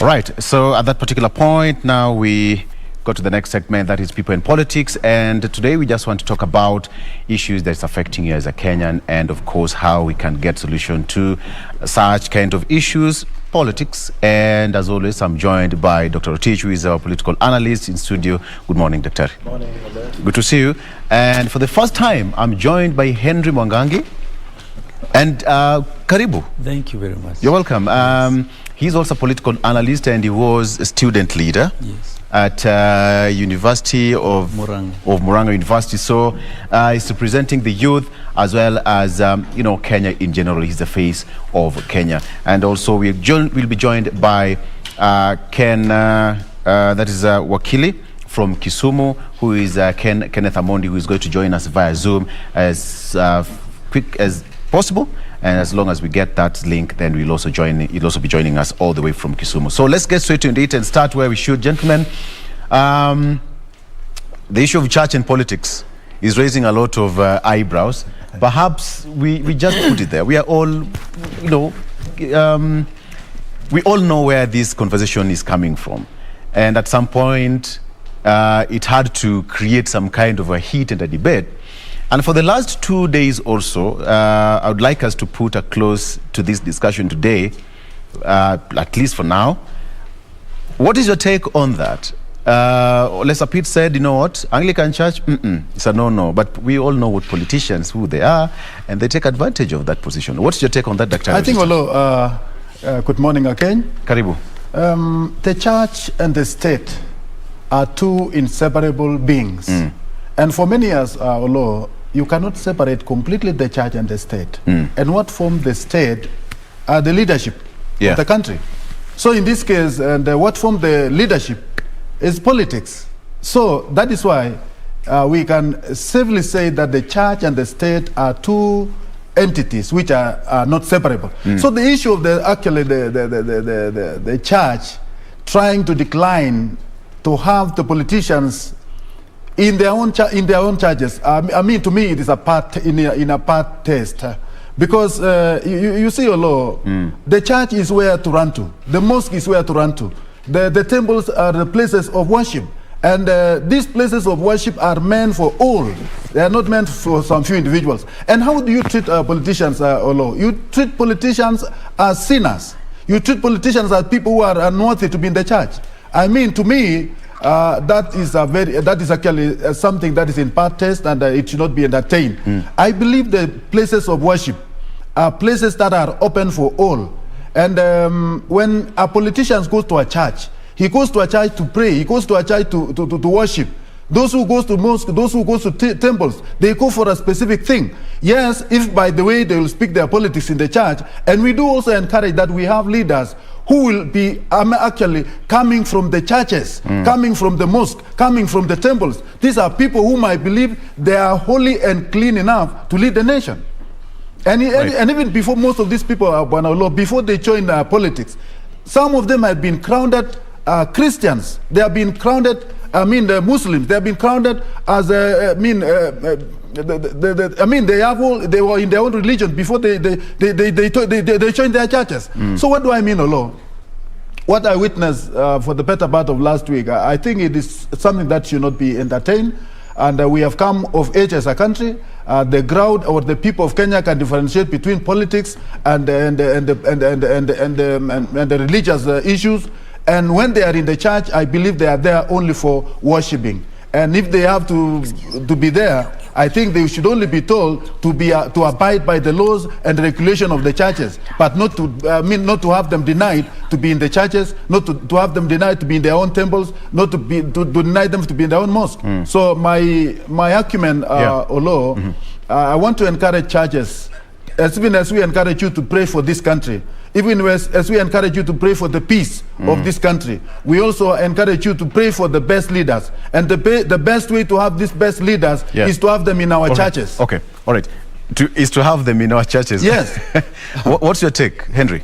Right, so at that particular point, now we go to the next segment, that is People in Politics, and today we just want to talk about issues that's affecting you as a Kenyan, and of course how we can get solution to such kind of issues, politics. And as always, I'm joined by Dr. Rotich, who is our political analyst in studio. Good morning, Doctor. Morning, Oloo. Good to see you. And for the first time, I'm joined by Henry Mwangangi. And Karibu. Thank you very much. You're welcome. Yes. He's also a political analyst, and he was a student leader at University of Mwangangi University. So he's representing the youth as well as Kenya in general. He's the face of Kenya. And also we'll be joined by Ken, that is Wakili from Kisumu, who is Kenneth Amondi, who is going to join us via Zoom as quick as possible. And as long as we get that link, then he'll also be joining us all the way from Kisumu. So let's get straight into it and start where we should. Gentlemen, the issue of church and politics is raising a lot of eyebrows. Perhaps we just put it there. We are all, we all know where this conversation is coming from. And at some point, it had to create some kind of a heat and a debate. And for the last 2 days or so, I would like us to put a close to this discussion today, at least for now. What is your take on that? Lester Pitt said, you know what, Anglican Church, it's a no-no. But we all know what politicians, who they are, and they take advantage of that position. What's your take on that, Dr. I think, Oloo, good morning again. Karibu. The church and the state are two inseparable beings. And for many years, Oloo, you cannot separate completely the church and the state. And what forms the state are the leadership of the country. So in this case, and what forms the leadership is politics. So that is why we can safely say that the church and the state are two entities which are not separable. So the issue of the church trying to decline to have the politicians in their own churches, I mean, to me, it is a part in a part test, because you see, Oloo, the church is where to run to, the mosque is where to run to, the temples are the places of worship, and these places of worship are meant for all. They are not meant for some few individuals. And how do you treat politicians, Oloo? You treat politicians as sinners. You treat politicians as people who are unworthy to be in the church. I mean, to me, that is actually something that is in part test, and it should not be entertained. I believe the places of worship are places that are open for all. And when a politician goes to a church, he goes to a church to pray, he goes to a church to worship. Those who goes to mosque, those who goes to temples, they go for a specific thing. Yes, if by the way they will speak their politics in the church, and we do also encourage that we have leaders who will be actually coming from the churches, coming from the mosque, coming from the temples. These are people whom I believe they are holy and clean enough to lead the nation. And even before most of these people, before they join politics, some of them have been crowned Christians. They have been crowned, the Muslims. They have been crowned as they were in their own religion before they joined their churches. So what do I mean, Oloo? What I witnessed for the better part of last week, I think it is something that should not be entertained. And we have come of age as a country. The crowd or the people of Kenya can differentiate between politics and the religious issues. And when they are in the church, I believe they are there only for worshiping. And if they have to be there, I think they should only be told to abide by the laws and regulation of the churches, but not to have them denied to be in the churches, not to have them denied to be in their own temples, not to deny them to be in their own mosque. So my argument, Oloo, I want to encourage churches, even as we encourage you to pray for this country, even as we encourage you to pray for the peace of this country, we also encourage you to pray for the best leaders. And the best way to have these best leaders is to have them in our churches. Okay, all right. Is to have them in our churches. Yes. What's your take, Henry?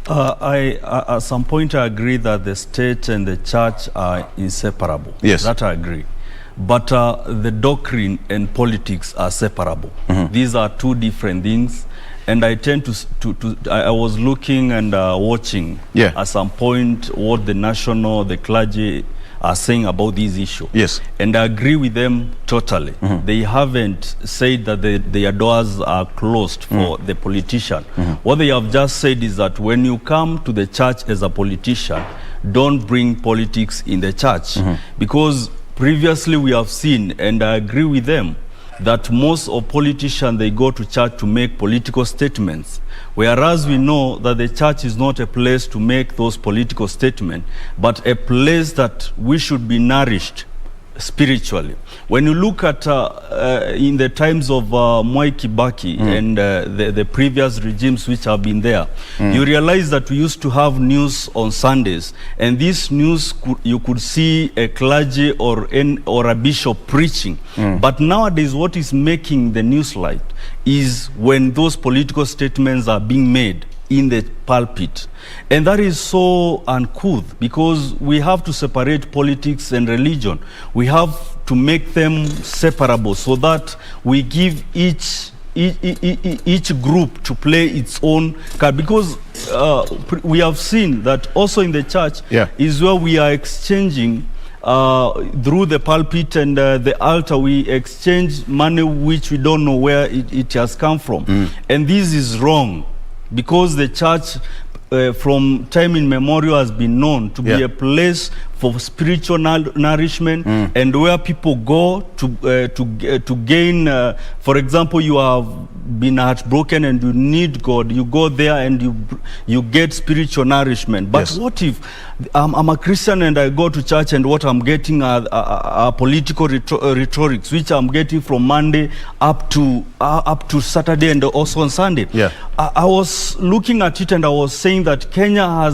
At some point I agree that the state and the church are inseparable. Yes. That I agree. But the doctrine and politics are separable. These are two different things. And I tend I was looking and watching at some point what the clergy are saying about this issue. Yes. And I agree with them totally. They haven't said that their doors are closed for the politician. What they have just said is that when you come to the church as a politician, don't bring politics in the church. Because previously we have seen, and I agree with them, that most of politicians, they go to church to make political statements, whereas we know that the church is not a place to make those political statements, but a place that we should be nourished spiritually. When you look at in the times of Mwai Kibaki and the previous regimes which have been there, you realize that we used to have news on Sundays, and this news you could see a clergy or a bishop preaching. But nowadays what is making the news light is when those political statements are being made in the pulpit. And that is so uncouth, because we have to separate politics and religion. We have to make them separable so that we give each group to play its own card. Because we have seen that also in the church is where we are exchanging through the pulpit and the altar, we exchange money which we don't know where it has come from. And this is wrong, because the church from time immemorial has been known to be a place for spiritual nourishment and where people go to gain. For example, you have been heartbroken and you need God. You go there and you get spiritual nourishment. But what if I'm a Christian and I go to church and what I'm getting are political rhetorics, which I'm getting from Monday up to Saturday and also on Sunday? I was looking at it and I was saying that Kenya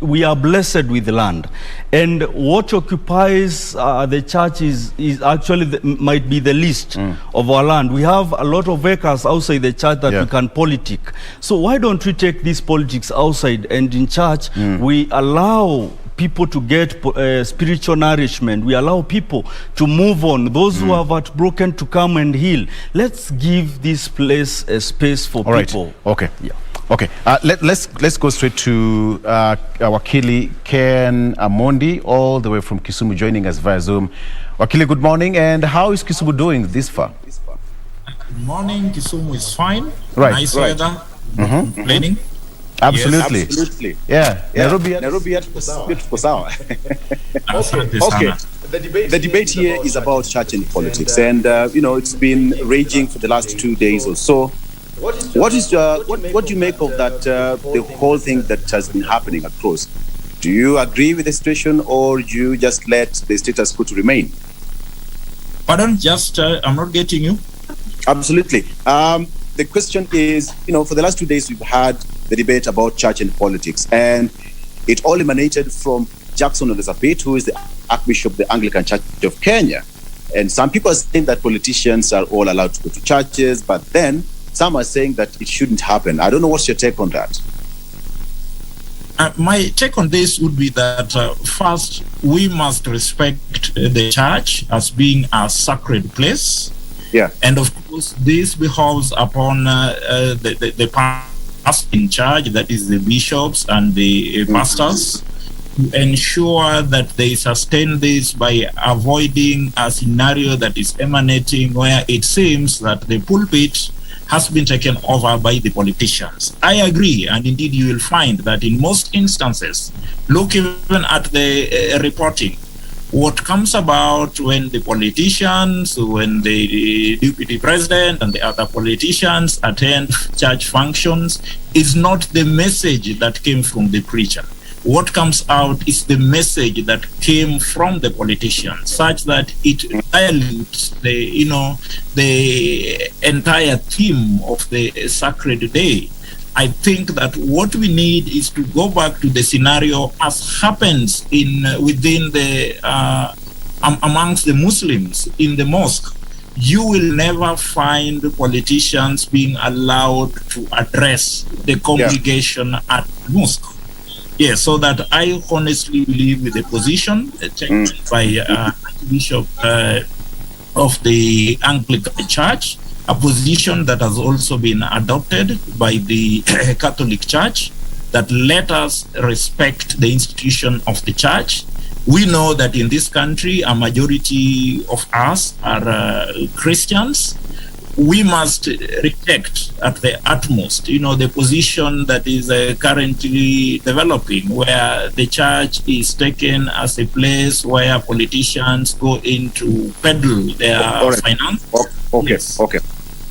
we are blessed with land, and what occupies the church is actually might be the least of our land. We have a lot of acres outside the church that we can politic. So why don't we take this politics outside, and in church we allow people to get spiritual nourishment. We allow people to move on. Those who have heartbroken to come and heal. Let's give this place a space for people. Okay. Okay, let's go straight to our Wakili Ken Amondi, all the way from Kisumu, joining us via Zoom. Wakili, good morning, and how is Kisumu doing this far? Good morning, Kisumu is fine. Nice weather. Complaining? Absolutely. Yes, absolutely. Yeah. Nairobi at beautiful sour. Okay. The debate here is about church and politics, and it's been raging for the last 2 days or so. What do you make of that? The whole thing that has been happening across. Do you agree with the situation, or you just let the status quo to remain? Pardon, I'm not getting you. Absolutely. The question is, for the last 2 days we've had the debate about church and politics, and it all emanated from Jackson Elizabeth, who is the Archbishop of the Anglican Church of Kenya. And some people are saying that politicians are all allowed to go to churches, but then some are saying that it shouldn't happen. I don't know, what's your take on that? My take on this would be that first, we must respect the church as being a sacred place. And of course, this behoves upon the pastor in charge, that is the bishops and the pastors, to ensure that they sustain this by avoiding a scenario that is emanating where it seems that the pulpit has been taken over by the politicians. I agree, and indeed you will find that in most instances, look even at the reporting, what comes about when the politicians, when the deputy president and the other politicians attend church functions is not the message that came from the preacher. What comes out is the message that came from the politicians, such that it dilutes the entire theme of the sacred day. I think that what we need is to go back to the scenario as happens within the amongst the Muslims in the mosque. You will never find politicians being allowed to address the congregation at the mosque. Yes, so that I honestly believe with the position taken by Archbishop of the Anglican Church, a position that has also been adopted by the Catholic Church, that let us respect the institution of the church. We know that in this country, a majority of us are Christians. We must reject at the utmost, the position that is currently developing, where the church is taken as a place where politicians go in to peddle their finance. Okay, yes. Okay.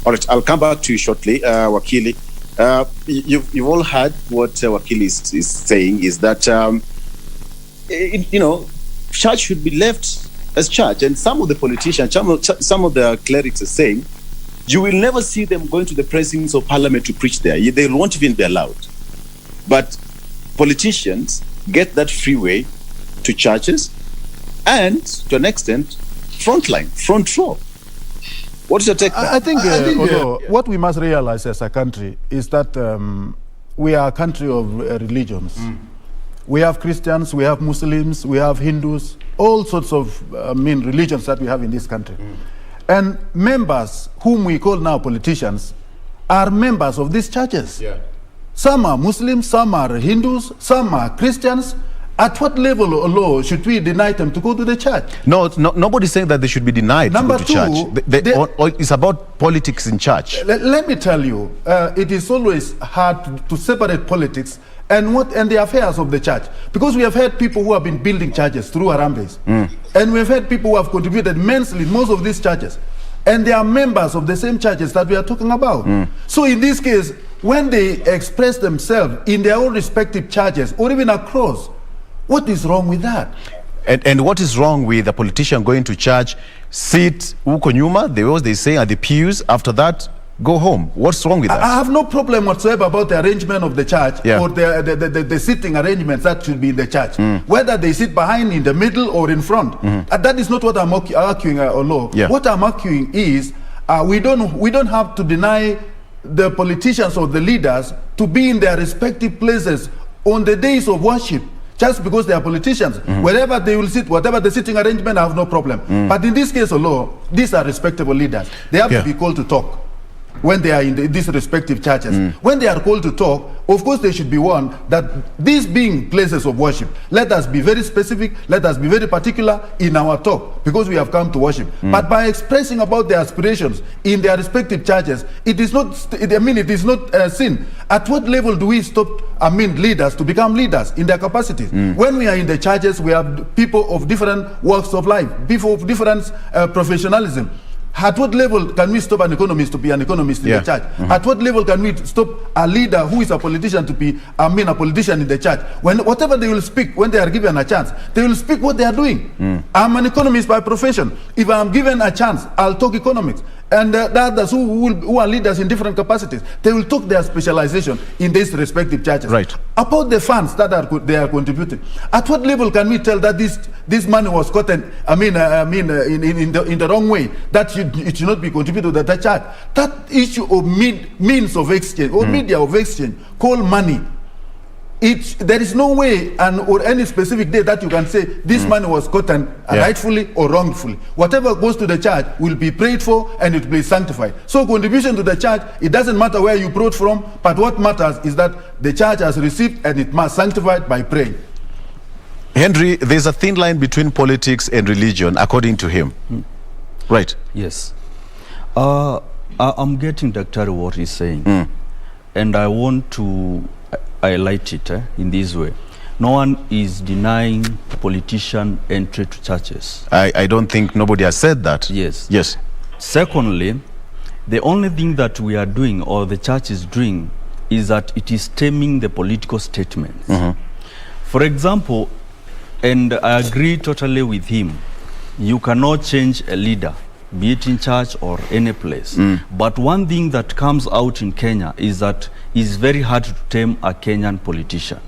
All right, I'll come back to you shortly, Wakili. You've all heard what Wakili is saying, is that, church should be left as church. And some of the politicians, some of the clerics are saying, you will never see them going to the presence of parliament to preach there. They won't even be allowed. But politicians get that freeway to churches and, to an extent, front row. What is your take? I think what we must realize as a country is that we are a country of religions. We have Christians, we have Muslims, we have Hindus, all sorts of religions that we have in this country. And members, whom we call now politicians, are members of these churches. Yeah. Some are Muslims, some are Hindus, some are Christians. At what level or law should we deny them to go to the church? No, nobody's saying that they should be denied Number to go to two, church. It's about politics in church. Let me tell you, it is always hard to separate politics and the affairs of the church, because we have had people who have been building churches through Harambes, and we have had people who have contributed immensely in most of these churches, and they are members of the same churches that we are talking about. So in this case, when they express themselves in their own respective churches or even across, what is wrong with that? And what is wrong with a politician going to church, sit uko nyuma, they say at the pews, after that go home? What's wrong with that? I have no problem whatsoever about the arrangement of the church, or the sitting arrangements that should be in the church. Whether they sit behind, in the middle, or in front. That is not what I'm arguing, Oloo. What I'm arguing is we don't have to deny the politicians or the leaders to be in their respective places on the days of worship. Just because they are politicians, wherever they will sit, whatever the sitting arrangement, I have no problem. But in this case, Oloo, these are respectable leaders. They have to be called to talk when they are in these respective churches. When they are called to talk, of course they should be warned that these being places of worship, let us be very specific, let us be very particular in our talk, because we have come to worship. But by expressing about their aspirations in their respective churches, it is not sin. At what level do we stop leaders to become leaders in their capacities? When we are in the churches, we have people of different walks of life, people of different professionalism. At what level can we stop an economist to be an economist in the church? At what level can we stop a leader who is a politician to be a politician in the church? Whatever they will speak, when they are given a chance, they will speak what they are doing. I'm an economist by profession. If I'm given a chance, I'll talk economics. And the others who are leaders in different capacities, they will talk their specialization in these respective churches. Right. About the funds that they are contributing. At what level can we tell that this money was gotten, in the wrong way, that it should not be contributed to the church? That issue of means of exchange or media of exchange, called money, there is no way or any specific day that you can say this money was gotten rightfully or wrongfully. Whatever goes to the church will be prayed for and it will be sanctified. So contribution to the church, it doesn't matter where you brought from, but what matters is that the church has received and it must sanctified by praying. Henry, there's a thin line between politics and religion, according to him. Right? Yes. I'm getting Dr. what he's saying. And I want to highlight it in this way. No one is denying politician entry to churches. I don't think nobody has said that. Yes. Yes. Secondly, the only thing that we are doing, or the church is doing, is that it is stemming the political statements. For example, and I agree totally with him, you cannot change a leader, be it in church or any place. But one thing that comes out in Kenya is that it's very hard to tame a Kenyan politician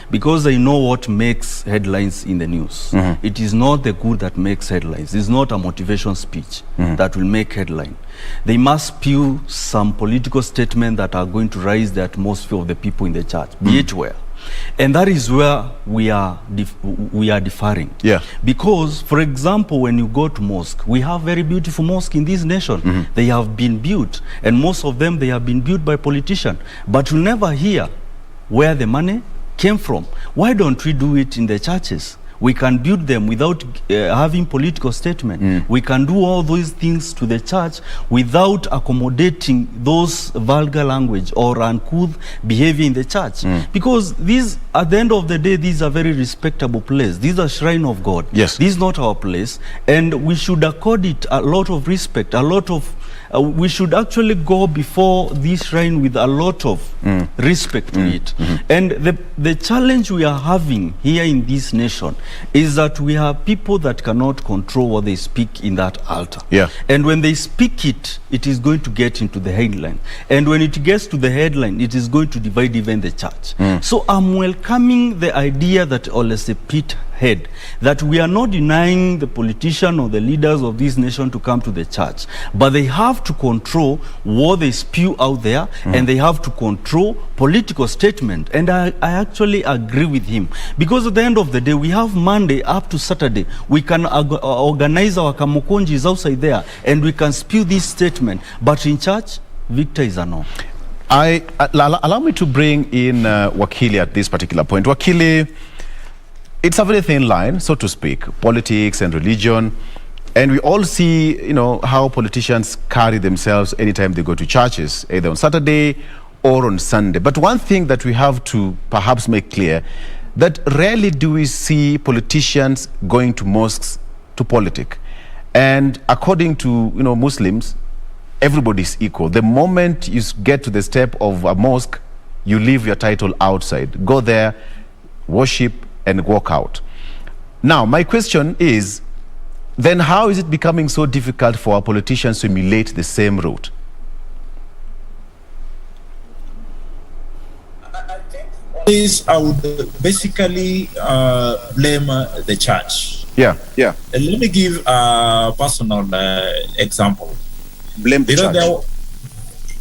because they know what makes headlines in the news. It is not the good that makes headlines. It's not a motivation speech that will make headline. They must spew some political statement that are going to raise the atmosphere of the people in the church, be it well. And that is where we are differing. Yeah. Because, for example, when you go to mosque, we have very beautiful mosques in this nation. They have been built, and most of them, they have been built by politicians. But you never hear where the money came from. Why don't we do it in the churches? We can build them without having political statement. We can do all those things to the church without accommodating those vulgar language or uncouth behavior in the church. Because these, at the end of the day, these are very respectable places. These are shrine of God. Yes. This is not our place. And we should accord it a lot of respect, a lot of we should actually go before this shrine with a lot of respect to it. And the challenge we are having here in this nation is that we have people that cannot control what they speak in that altar. Yeah. And when they speak it, it is going to get into the headline. And when it gets to the headline, it is going to divide even the church. So I'm welcoming the idea that Olese Pete head, that we are not denying the politician or the leaders of this nation to come to the church, but they have to control what they spew out there, and they have to control political statement. And I actually agree with him, because at the end of the day, we have Monday up to Saturday. We can organize our kamukonjis outside there, and we can spew this statement, but in church, Victor is a no. Allow me to bring in Wakili at this particular point. Wakili, it's a very thin line, so to speak, politics and religion. And we all see, you know, how politicians carry themselves anytime they go to churches, either on Saturday or on Sunday. But one thing that we have to perhaps make clear, that rarely do we see politicians going to mosques to politic. And according to, you know, Muslims, everybody is equal. The moment you get to the step of a mosque, you leave your title outside. Go there, worship, and walk out. Now, my question is, then how is it becoming so difficult for our politicians to emulate the same route? I think this, I would basically blame the church. Yeah. Let me give a personal example. Blame the church.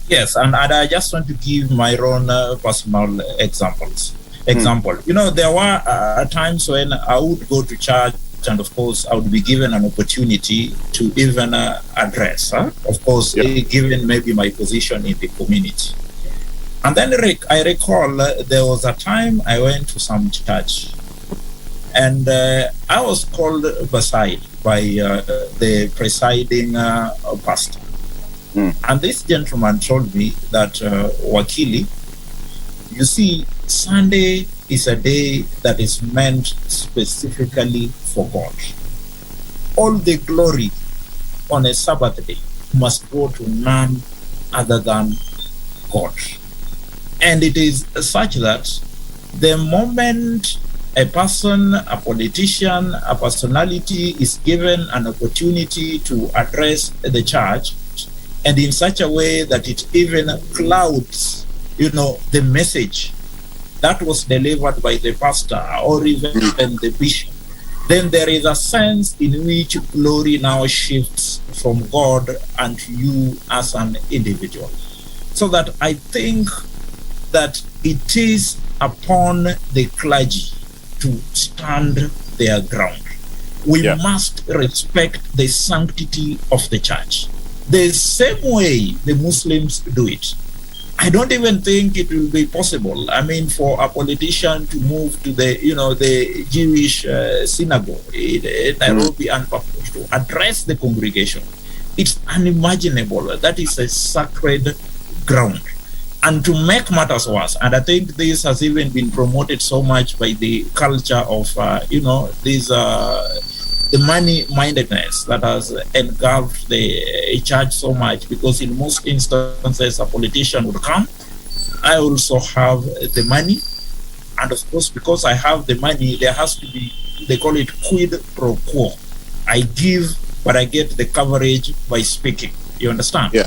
Yes, and I just want to give my own personal examples. You know, there were times when I would go to church, and of course I would be given an opportunity to even address, of course, given maybe my position in the community. And then I recall there was a time I went to some church, and I was called aside by the presiding pastor. And this gentleman told me that, Wakili, you see, Sunday is a day that is meant specifically for God. All the glory on a Sabbath day must go to none other than God. And it is such that the moment a person, a politician, a personality is given an opportunity to address the church, and in such a way that it even clouds, you know, the message that was delivered by the pastor or even the bishop, then there is a sense in which glory now shifts from God and to you as an individual. So that I think that it is upon the clergy to stand their ground. We must respect the sanctity of the church, the same way the Muslims do it. I don't even think it will be possible, I mean, for a politician to move to the, you know, the Jewish synagogue in Nairobi and to address the congregation. It's unimaginable. That is a sacred ground. And to make matters worse, and I think this has even been promoted so much by the culture of, you know, this the money-mindedness that has engulfed the church so much, because in most instances a politician would come, I also have the money, and of course because I have the money, there has to be, they call it quid pro quo. I give, but I get the coverage by speaking. You understand? Yeah.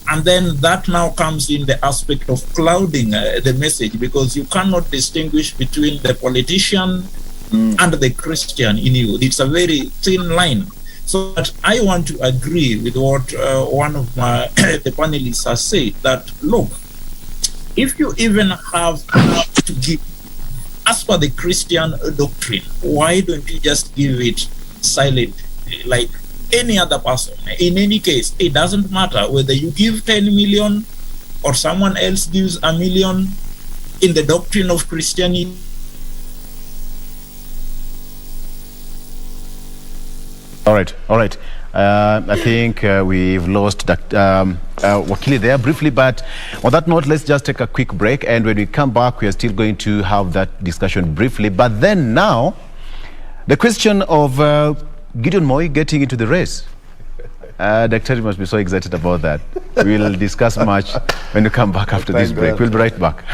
And then that now comes in the aspect of clouding the message, because you cannot distinguish between the politician and the Christian in you. It's a very thin line. So that I want to agree with what one of my the panelists has said, that look, if you even have to give, as per the Christian doctrine, why don't you just give it silent, like any other person? In any case, it doesn't matter whether you give 10 million or someone else gives $1 million. In the doctrine of Christianity, all right. I think we've lost Wakili there briefly, but on that note, let's just take a quick break, and when we come back, we are still going to have that discussion briefly. But then now, the question of Gideon Moi getting into the race. Dr. must be so excited about that. We'll discuss much when we come back after this break. We'll be right back.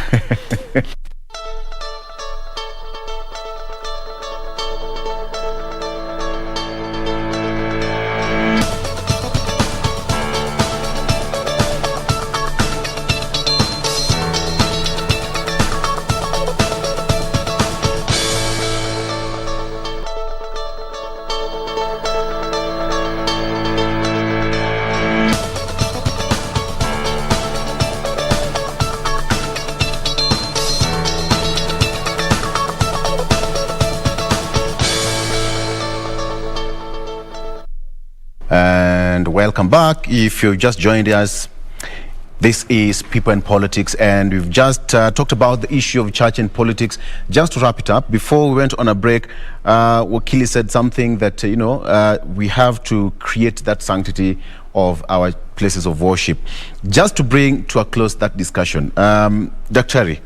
And welcome back. If you've just joined us, this is People and Politics, and we've just talked about the issue of church and politics. Just to wrap it up, before we went on a break, Wakili said something that, we have to create that sanctity of our places of worship. Just to bring to a close that discussion, Dr.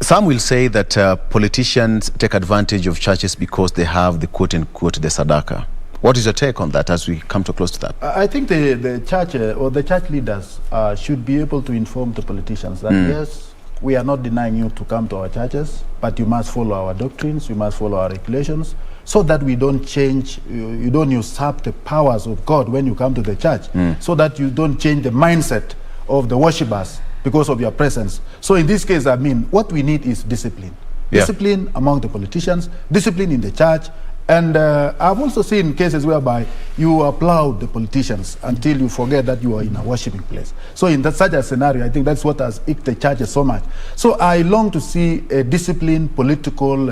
Some will say that politicians take advantage of churches because they have the quote-unquote the sadaka. What is your take on that as we come to close to that? I think the church or the church leaders should be able to inform the politicians that yes, we are not denying you to come to our churches, but you must follow our doctrines, you must follow our regulations, so that we don't change, you don't usurp the powers of God when you come to the church, so that you don't change the mindset of the worshippers because of your presence. So in this case, I mean, what we need is discipline. Discipline among the politicians, discipline in the church. And I've also seen cases whereby you applaud the politicians until you forget that you are in a worshiping place. So in such a scenario, I think that's what has icked the churches so much. So I long to see a disciplined political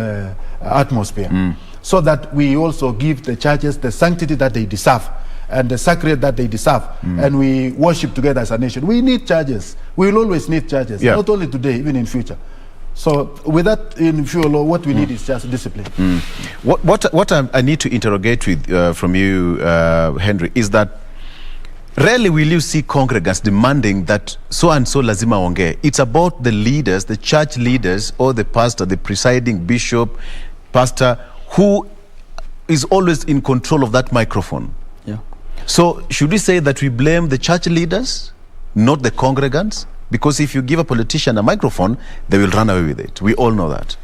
atmosphere, so that we also give the churches the sanctity that they deserve and the sacred that they deserve, and we worship together as a nation. We need churches. We will always need churches, not only today, even in future. So with that, in fuel, what we need is just discipline. What I need to interrogate with from you, Henry, is that rarely will you see congregants demanding that so and so lazima onge. It's about the leaders, the church leaders, or the pastor, the presiding bishop, pastor, who is always in control of that microphone. So should we say that we blame the church leaders, not the congregants? Because if you give a politician a microphone, they will run away with it. We all know that.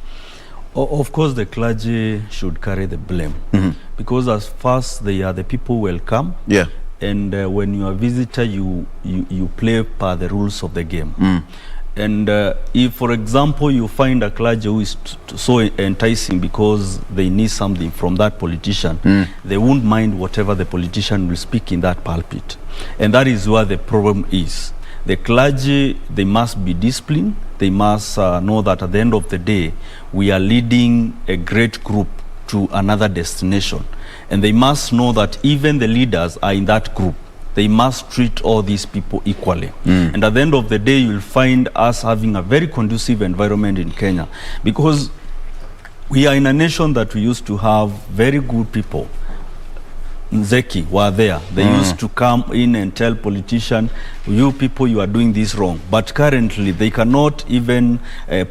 Of course, the clergy should carry the blame, because as fast they are the people who will come. And when you are a visitor, you play by the rules of the game. And if, for example, you find a clergy who is so enticing because they need something from that politician, they won't mind whatever the politician will speak in that pulpit. And that is where the problem is. The clergy, they must be disciplined. They must know that at the end of the day, we are leading a great group to another destination. And they must know that even the leaders are in that group. They must treat all these people equally. And at the end of the day, you'll find us having a very conducive environment in Kenya, because we are in a nation that we used to have very good people. Nzeki were there. They used to come in and tell politicians, you people, you are doing this wrong. But currently, they cannot even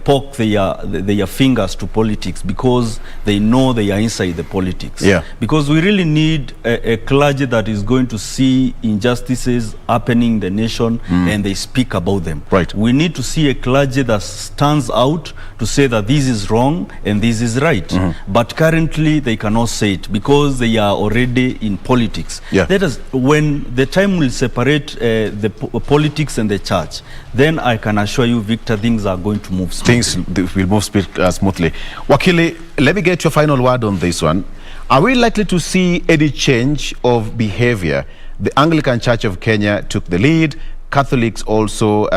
poke their fingers to politics, because they know they are inside the politics. Because we really need a clergy that is going to see injustices happening in the nation, and they speak about them. We need to see a clergy that stands out to say that this is wrong and this is right. But currently, they cannot say it because they are already in politics. That is, when the time will separate the politics and the church, then I can assure you, Victor, things are going to move smoothly. Things will move smoothly. Wakili, let me get your final word on this one. Are we likely to see any change of behavior? The Anglican Church of Kenya took the lead. Catholics also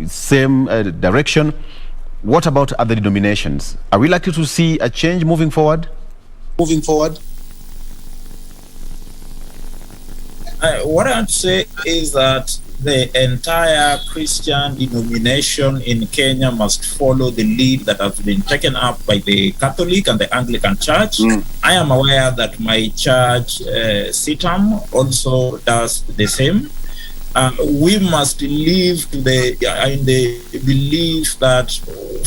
same direction. what about other denominations? Are we likely to see a change moving forward? Moving forward? What I want to say is that the entire Christian denomination in Kenya must follow the lead that has been taken up by the Catholic and the Anglican Church. I am aware that my church, CITAM, also does the same. We must live in the belief that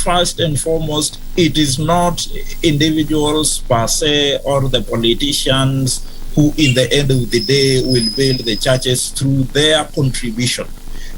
first and foremost, it is not individuals per se or the politicians who in the end of the day will build the churches through their contribution.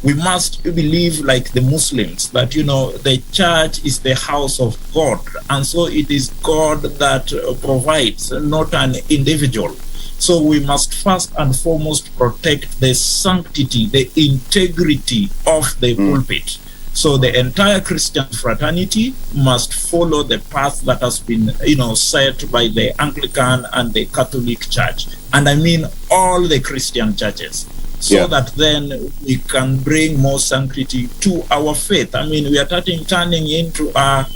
We must believe, like the Muslims, that, the church is the house of God. And so it is God that provides, not an individual. So we must first and foremost protect the sanctity, the integrity of the pulpit. So the entire Christian fraternity must follow the path that has been, set by the Anglican and the Catholic Church. And I mean all the Christian churches. So that then we can bring more sanctity to our faith. I mean, we are turning into a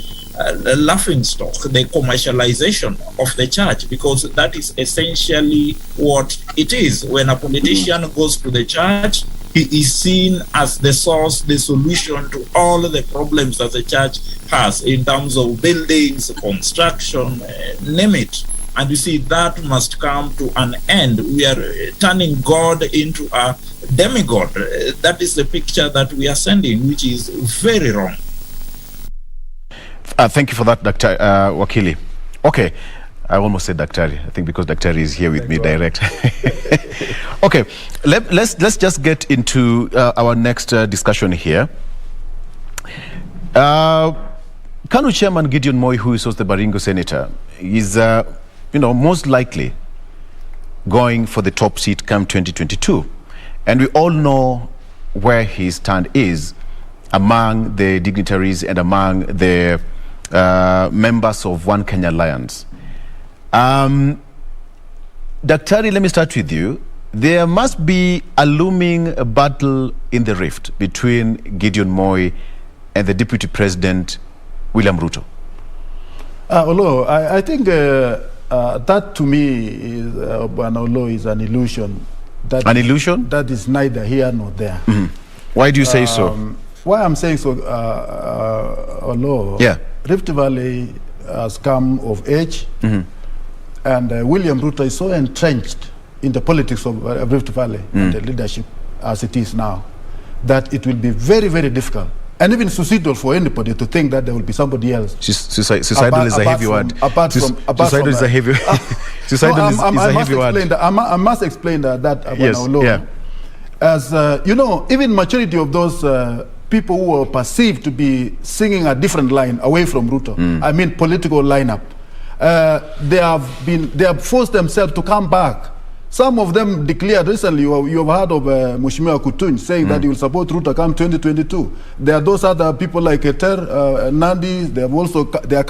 laughing stock, the commercialization of the church, because that is essentially what it is. When a politician goes to the church, he is seen as the source, the solution to all the problems that the church has in terms of buildings, construction, name it. And you see, that must come to an end. We are turning God into a demigod. That is the picture that we are sending, which is very wrong. Thank you for that, Dr. Wakili. Okay, I almost said Daktari. I think because Daktari is here with me direct. Okay, let's just get into our next discussion here. Kanu Chairman Gideon Moi, who is also the Baringo Senator, is most likely going for the top seat come 2022. And we all know where his stand is among the dignitaries and among the members of One Kenya Alliance. Daktari, let me start with you. There must be a looming battle in the rift between Gideon Moi and the Deputy President, William Ruto. Oloo, I think that to me is, Oloo, is an illusion. An illusion? That is neither here nor there. Why do you say so? Why I'm saying so, Oloo, Rift Valley has come of age, and William Ruto is so entrenched in the politics of Rift Valley and the leadership as it is now, that it will be very, very difficult and even suicidal for anybody to think that there will be somebody else. Suicidal is a heavy word. Suicidal is a heavy word. I must explain that yes, Oloo. As even maturity of those people who were perceived to be singing a different line away from Ruto, I mean political lineup, they have forced themselves to come back. Some of them declared recently, you have heard of Mheshimiwa Kutuny saying that he will support Ruto come 2022. There are those other people like Eter, Nandi, they are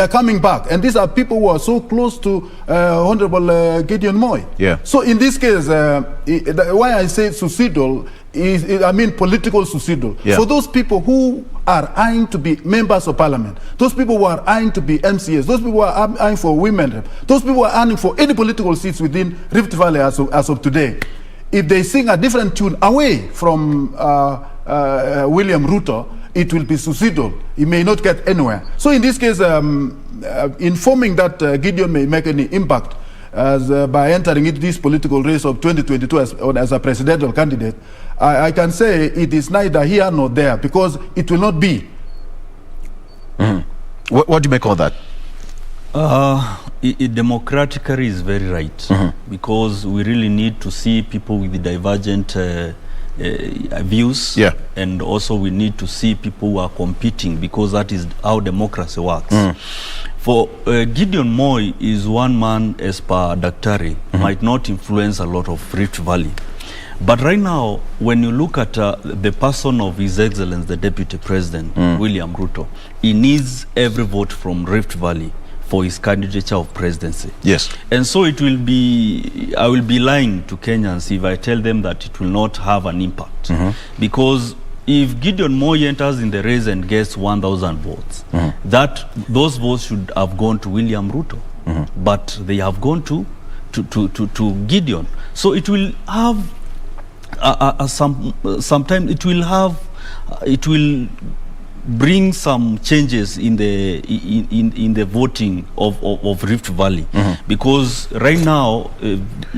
coming back. And these are people who are so close to Honorable Gideon Moi. Yeah. So in this case, why I say suicidal I mean political suicidal. Yeah. For those people who are eyeing to be members of parliament, those people who are eyeing to be MCAs, those people who are eyeing for women, those people who are eyeing for any political seats within Rift Valley as of today, if they sing a different tune away from William Ruto, it will be suicidal. He may not get anywhere. So in this case, informing that Gideon may make any impact by entering into this political race of 2022 as a presidential candidate, I can say it is neither here nor there, because it will not be. What do you make of that? Democratically is very right, because we really need to see people with divergent views, and also we need to see people who are competing, because that is how democracy works. For Gideon Moi is one man, as per Daktari, might not influence a lot of Rift Valley. But right now, when you look at the person of His Excellency, the Deputy President, William Ruto, he needs every vote from Rift Valley for his candidature of presidency. Yes. And so it will be, I will be lying to Kenyans if I tell them that it will not have an impact. Because if Gideon Moi enters in the race and gets 1,000 votes, those votes should have gone to William Ruto, but they have gone to Gideon. So it will have sometimes it will bring some changes in the voting of Rift Valley, because right now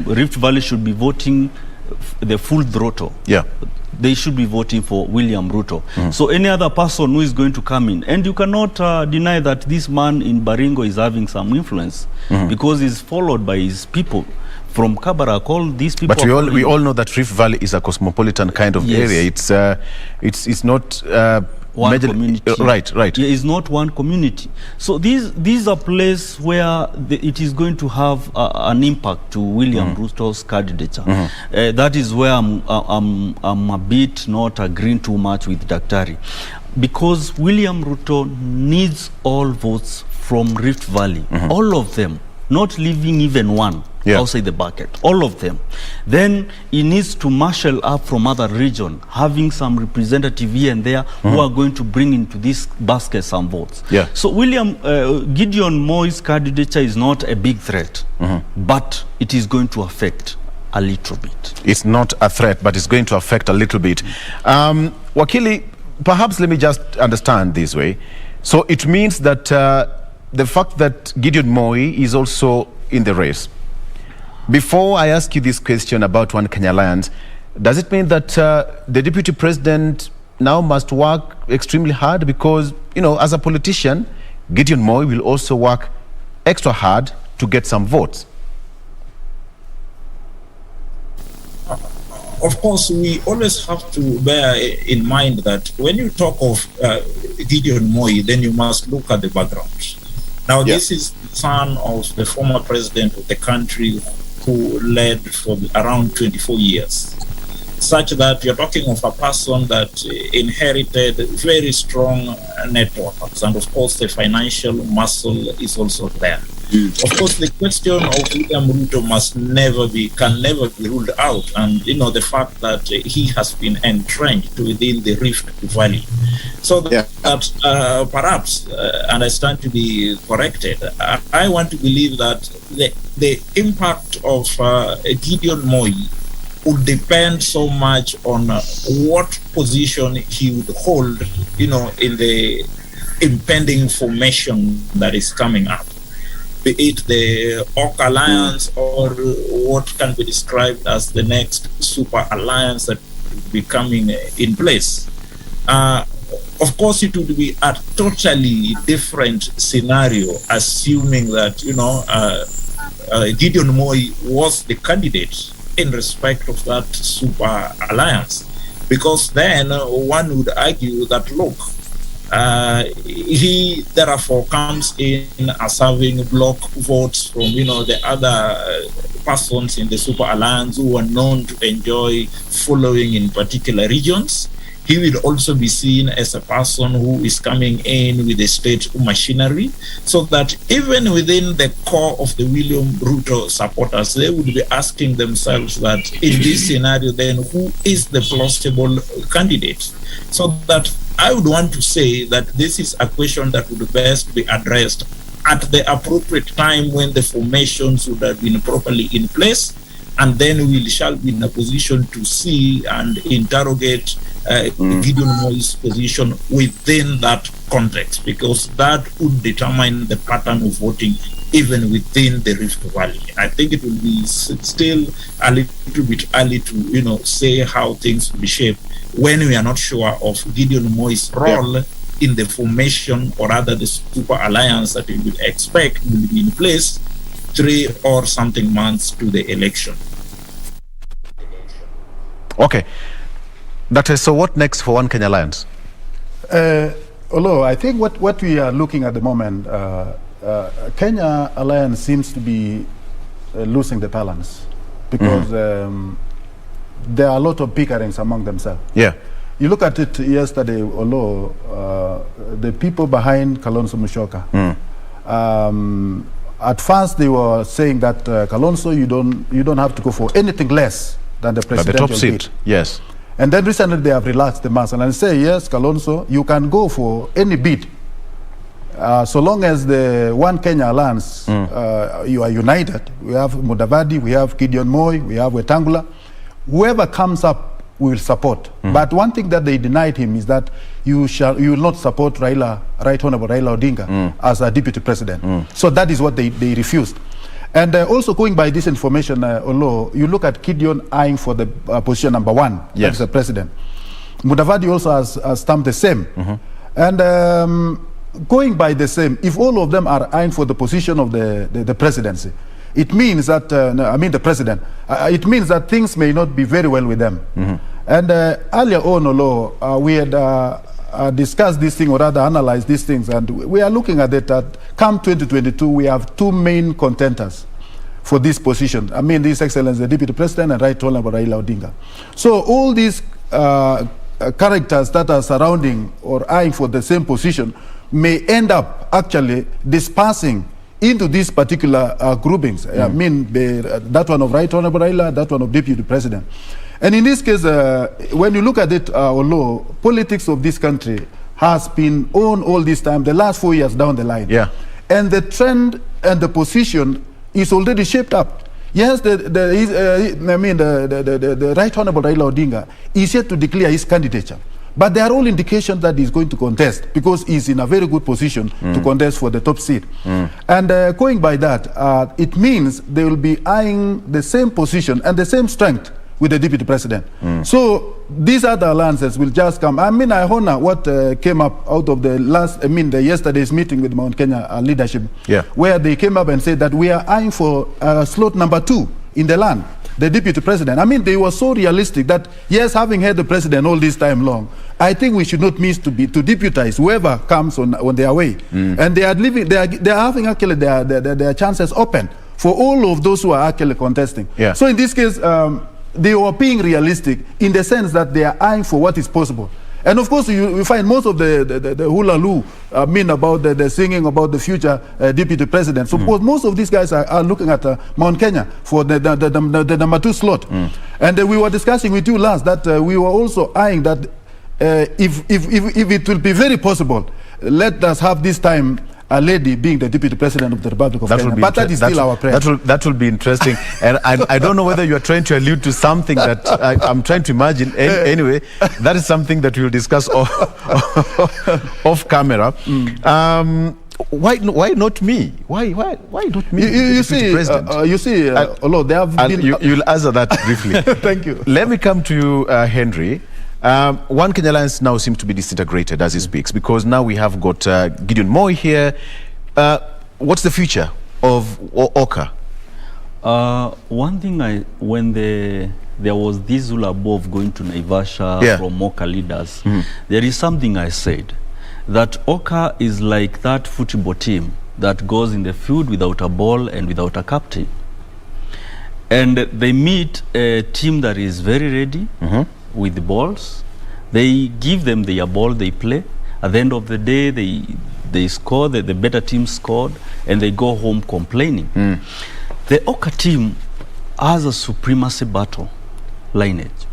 Rift Valley should be voting the full throttle. Yeah. They should be voting for William Ruto. So any other person who is going to come in, and you cannot deny that this man in Baringo is having some influence, because he's followed by his people from Kabarak. All these people. But we all know that Rift Valley is a cosmopolitan kind of area. It's not one community. Right. Yeah, it's not one community. So these are places where it is going to have an impact to William Ruto's candidature. That is where I'm a bit not agreeing too much with Daktari, because William Ruto needs all votes from Rift Valley, all of them, not leaving even one outside the bucket, all of them. Then he needs to marshal up from other regions, having some representative here and there who are going to bring into this basket some votes. Yeah. So Gideon Moi's candidature is not a big threat, but it is going to affect a little bit. It's not a threat, but it's going to affect a little bit. Wakili, perhaps let me just understand this way. So it means that the fact that Gideon Moi is also in the race. Before I ask you this question about One Kenya Alliance, does it mean that the deputy president now must work extremely hard? Because, as a politician, Gideon Moi will also work extra hard to get some votes. Of course, we always have to bear in mind that when you talk of Gideon Moi, then you must look at the background. Now, this is the son of the former president of the country who led for around 24 years, such that you're talking of a person that inherited very strong networks, and of course the financial muscle is also there. Of course, the question of William Ruto can never be ruled out, and the fact that he has been entrenched within the Rift Valley. So that perhaps, and I stand to be corrected, I want to believe that the impact of Gideon Moi would depend so much on what position he would hold, in the impending formation that is coming up, be it the Orc Alliance or what can be described as the next super alliance that will be coming in place. Of course, it would be a totally different scenario, assuming that, Gideon Moi was the candidate in respect of that super alliance, because then one would argue that, look, he therefore comes in as having block votes from the other persons in the super alliance who are known to enjoy following in particular regions. He will also be seen as a person who is coming in with the state machinery, so that even within the core of the William Ruto supporters, they would be asking themselves that in this scenario, then who is the plausible candidate? So that I would want to say that this is a question that would best be addressed at the appropriate time when the formations would have been properly in place, and then we shall be in a position to see and interrogate Gideon Moi's position within that context, because that would determine the pattern of voting even within the Rift Valley. I think it will be still a little bit early to say how things will be shaped when we are not sure of Gideon Moi's role in the formation, or rather the super alliance that we would expect will be in place 3 or something months to the election. Okay. Doctor, so what next for One Kenya Alliance? Oloo, I think what we are looking at the moment, Kenya Alliance seems to be losing the balance, because there are a lot of bickerings among themselves. Yeah. You look at it yesterday, Oloo, the people behind Kalonzo Musyoka, at first they were saying that Kalonzo, you don't have to go for anything less than the presidential the top seat. Yes. And then recently they have relaxed the muscle and say, yes, Kalonzo, you can go for any bid. So long as the One Kenya Alliance, you are united. We have Mudavadi, we have Gideon Moi, we have Wetangula. Whoever comes up, we will support. But one thing that they denied him is that you will not support Right Honorable Raila Odinga as a deputy president. So that is what they refused. And also going by this information, Oloo, you look at Gideon eyeing for the position number 1 as the president. Mudavadi also has stamped the same. And going by the same, if all of them are eyeing for the position of the presidency, it means that, the president, it means that things may not be very well with them. And earlier on, Oloo, we had discussed this thing, or rather analyzed these things, and we are looking at it that come 2022, we have 2 main contenders for this position. His Excellency, the Deputy President, and Right Honorable Raila Odinga. So all these characters that are surrounding or eyeing for the same position may end up actually dispersing into these particular groupings. That one of Right Honorable Raila, that one of Deputy President. And in this case, when you look at it, Oloo, politics of this country has been on all this time, the last 4 years down the line. And the trend and the position is already shaped up. Yes, the Right Honorable Raila Odinga is yet to declare his candidature. But there are all indications that he's going to contest because he's in a very good position to contest for the top seat. And going by that, it means they will be eyeing the same position and the same strength with the deputy president. So these other alliances will just come. I honor what came up out of the yesterday's meeting with Mount Kenya leadership, where they came up and said that we are eyeing for slot number 2 in the land, the deputy president. They were so realistic that, yes, having had the president all this time long, I think we should not miss to deputize whoever comes on their way. And they are having actually their chances open for all of those who are actually contesting. So in this case, they were being realistic in the sense that they are eyeing for what is possible. And of course, you find most of the hula-loo about the singing about the future deputy president. So most of these guys are looking at Mount Kenya for the number 2 slot. And we were discussing with you last that we were also eyeing that if it will be very possible, let us have this time a lady being the deputy president of the Republic of Kenya. But that is still our prayer. That will be interesting. And I don't know whether you are trying to allude to something that I'm trying to imagine. Anyway, that is something that we'll discuss off camera. Why not me? Why not me? You see, Oloo, they have been... You'll answer that briefly. Thank you. Let me come to you, Henry. One Kenya Alliance now seems to be disintegrated as he speaks, because now we have got Gideon Moi here. What's the future of OKA? One thing, when there was this Zulabo of going to Naivasha from OKA leaders, there is something I said, that OKA is like that football team that goes in the field without a ball and without a captain. And they meet a team that is very ready, with the balls. They give them their ball, they play. At the end of the day, they score, the better team scored, and they go home complaining. The OKA team has a supremacy battle lineage.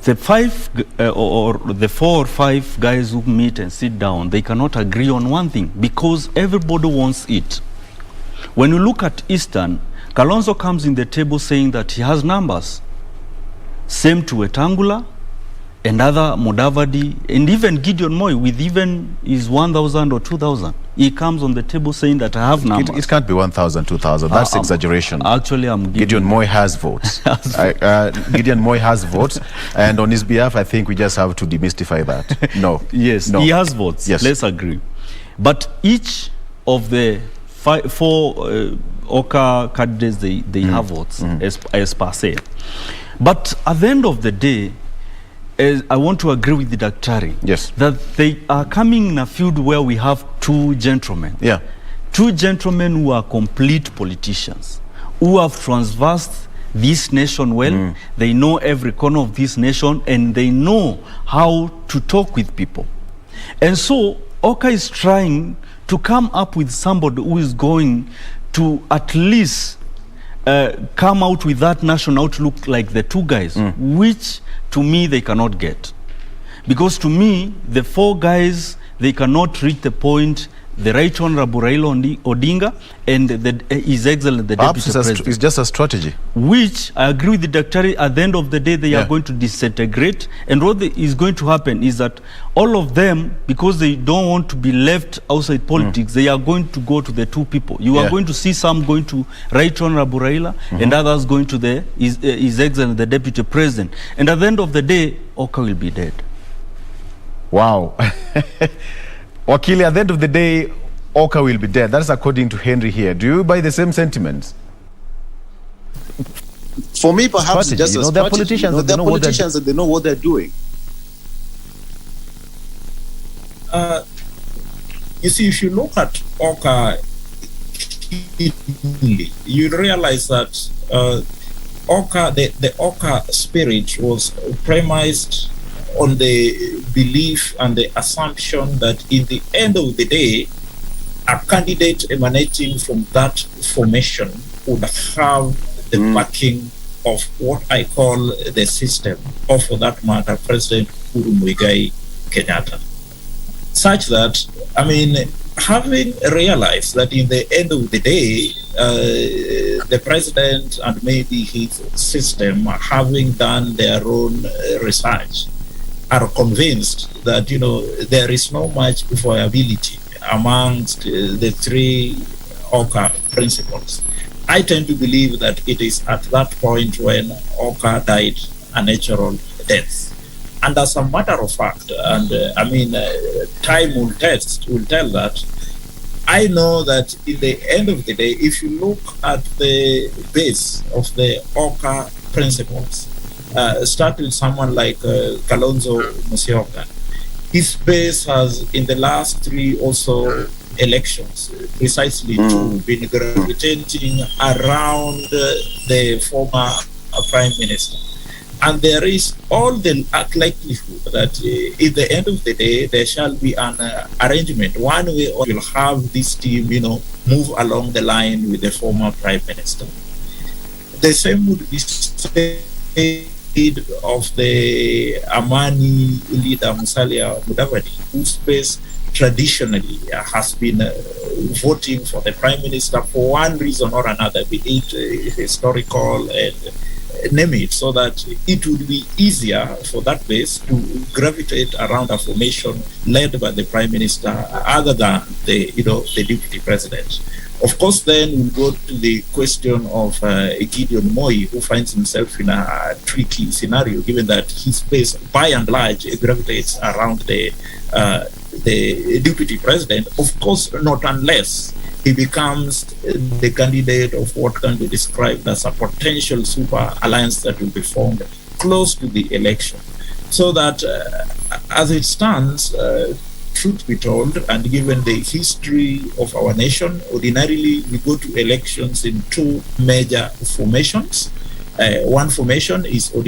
The 4 or 5 guys who meet and sit down, they cannot agree on one thing because everybody wants it. When you look at Eastern, Kalonzo comes in the table saying that he has numbers. Same to Wetangula and other Mudavadi, and even Gideon Moi with even his 1,000 or 2,000. He comes on the table saying that I have numbers. It can't be 1,000, 2,000. That's exaggeration. Actually, Gideon Moi has votes. Gideon Moi has votes, and on his behalf, I think we just have to demystify that. No. Yes, no. He has votes. Yes. Let's agree. But each of the 4 OKA candidates, they have votes as per se. But at the end of the day, I want to agree with the Daktari that they are coming in a field where we have 2 gentlemen. 2 gentlemen who are complete politicians, who have traversed this nation well. They know every corner of this nation, and they know how to talk with people. And so OKA is trying to come up with somebody who is going to at least come out with that national outlook like the two guys, which to me they cannot get. Because to me, the four guys, they cannot reach the point, the Right Honorable Raila Odinga and His Excellency the Perhaps Deputy President. It's just a strategy. Which, I agree with the Daktari, at the end of the day, they are going to disintegrate. And what is going to happen is that all of them, because they don't want to be left outside politics, they are going to go to the two people. You are going to see some going to Right Honorable Raila and others going to His Excellency the Deputy President. And at the end of the day, Oka will be dead. Wow. Wakili, at the end of the day, Oka will be dead. That's according to Henry here. Do you buy the same sentiments? For me, perhaps strategy. just a strategy. There are politicians that they know what they're doing. You see, if you look at Oka, you realize that Oka, the Oka spirit was premised on the belief and the assumption that in the end of the day, a candidate emanating from that formation would have the backing of what I call the system, or for that matter, President Uhuru Muigai Kenyatta. Such that, I mean, having realized that in the end of the day, the president and maybe his system, having done their own research, are convinced that, you know, there is no much viability amongst the three Oka principles. I tend to believe that it is at that point when Oka died a natural death. And as a matter of fact, and time will tell that, I know that in the end of the day, if you look at the base of the Oka principles, start with someone like Kalonzo Musyoka. His base has, in the last three also elections, precisely two, been gravitating around the former Prime Minister. And there is all the likelihood that at the end of the day, there shall be an arrangement. One way or will have this team, you know, move along the line with the former Prime Minister. The same would be said of the Amani leader Musalia Mudavadi, whose base traditionally has been voting for the Prime Minister for one reason or another, be it historical and name it, so that it would be easier for that base to gravitate around a formation led by the Prime Minister other than the Deputy President. Of course, then we'll go to the question of Gideon Moi, who finds himself in a tricky scenario, given that his base, by and large, gravitates around the Deputy President. Of course, not unless he becomes the candidate of what can be described as a potential super alliance that will be formed close to the election. So that, as it stands, truth be told, and given the history of our nation, ordinarily we go to elections in two major formations. One formation is